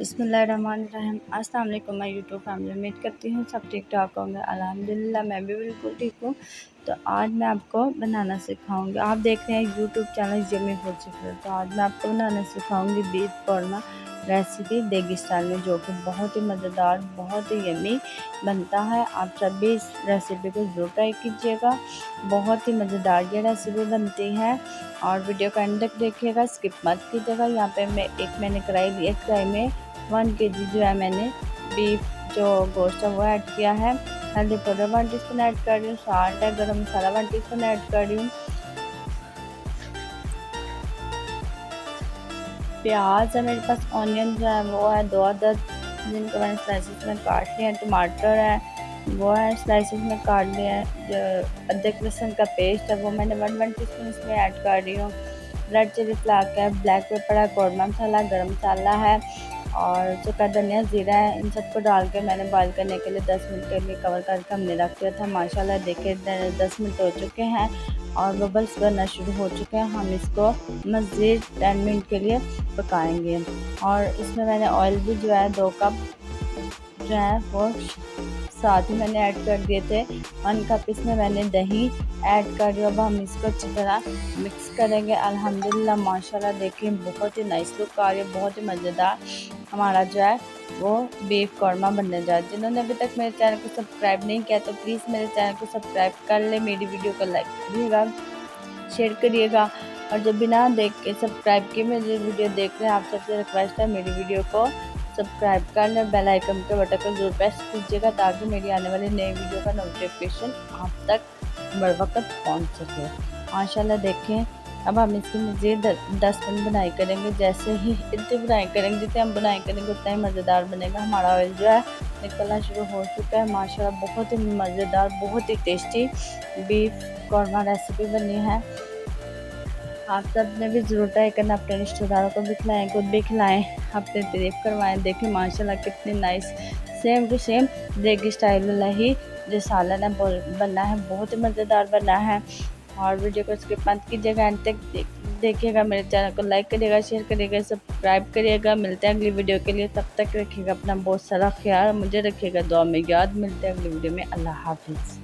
बिस्मिल्लाहिर्रहमानिर्रहीम। अस्सलाम वालेकुम माय यूट्यूब फैमिली। उम्मीद करती हूँ सब ठीक ठाक होंगे। अल्हम्दुलिल्लाह मैं भी बिल्कुल ठीक हूँ। तो आज मैं आपको बनाना सिखाऊंगी। आप देख रहे हैं YouTube channel yummy food secret. तो आज मैं आपको बनाना सिखाऊंगी बीफ कौरमा रेसिपी देगी स्टाइल में, जो कि बहुत ही मज़ेदार, बहुत ही यम्मी बनता है। आप सब भी इस रेसिपी को ज़रूर ट्राई कीजिएगा। बहुत ही मज़ेदार ये रेसिपी बनती है और वीडियो का एंड तक देखिएगा, स्किप मत कीजिएगा। यहाँ पे मैंने कढ़ाई ली। एक कढ़ाई में 1 kg जो है मैंने बीफ जो गोश्त है वो ऐड किया है। हल्दी पाउडर 1 टीस्पून ऐड कर रही हूँ। साल्ट है, गरम मसाला 1 टीस्पून ऐड कर रही हूँ। प्याज है मेरे पास, ऑनियन जो है वो है 2 अदद जिनको मैंने स्लाइसिस में काट लिया है। टमाटर है वो है स्लाइसिस में काट लिया है। जो अदरक लहसुन का पेस्ट है वो मैंने 1 टीस्पून इसमें ऐड कर रही हूँ। रेड चिली फ्लेक है, ब्लैक पेपर है, कौरमा मसाला, गरम मसाला है और सूखा धनिया, ज़ीरा है। इन सबको डाल के मैंने बॉईल करने के लिए 10 मिनट के लिए कवर करके हमने रख दिया था। माशाल्लाह देखिए 10 मिनट हो चुके हैं और बबल्स बनना शुरू हो चुके हैं। हम इसको मज़ीद 10 मिनट के लिए पकाएंगे। और इसमें मैंने ऑयल भी जो है 2 कप जो है वो साथ ही मैंने ऐड कर दिए थे। 1 कप इसमें मैंने दही ऐड कर दिया। अब हम इसको अच्छी तरह मिक्स करेंगे। अल्हम्दुलिल्लाह माशाल्लाह देखिए बहुत ही नाइस लुक आ रही है, बहुत ही मज़ेदार हमारा जो है वो बीफ कौरमा बनने जा रहा है। जिन्होंने अभी तक मेरे चैनल को सब्सक्राइब नहीं किया तो प्लीज़ मेरे चैनल को सब्सक्राइब कर ले, मेरी वीडियो को लाइक करिएगा, शेयर करिएगा। और जब बिना देख के सब्सक्राइब किए मेरी वीडियो देख रहे हैं, आप सबसे रिक्वेस्ट है मेरी वीडियो को सब्सक्राइब कर लें, बेल आइकन के बटन को जरूर प्रेस कीजिएगा ताकि मेरी आने वाली नई वीडियो का नोटिफिकेशन आप तक बर वक्त पहुँच सके। माशाल्लाह देखें अब हम इसकी मज़ीद 10 मिनट बुनाई करेंगे। जैसे ही इतनी बुनाई करेंगे, जितने हम बुनाई करेंगे उतना ही मज़ेदार बनेगा। हमारा ऑयल जो है निकलना शुरू हो चुका है। माशाल्लाह बहुत ही मज़ेदार, बहुत ही टेस्टी बीफ कौरमा रेसिपी बनी है। आप सब ने भी ज़रूर ट्राई करना, अपने रिश्तेदारों को भी खिलाएँ, खुद भी खिलाएँ, अपनी तारीफ़ करवाएँ। देखिए माशाल्लाह कितनी नाइस सेम टू सेम देगी स्टाइल वाला ही जो सालन है बना है, बहुत ही मज़ेदार बना है। और वीडियो को स्किप मत कीजिएगा, एंड तक देखिएगा। मेरे चैनल को लाइक करिएगा, शेयर करिएगा, सब्सक्राइब करिएगा। मिलते हैं अगली वीडियो के लिए, तब तक रखिएगा अपना बहुत सारा ख्याल, मुझे रखिएगा दुआ में याद। मिलते हैं अगली वीडियो में। अल्लाह हाफिज़।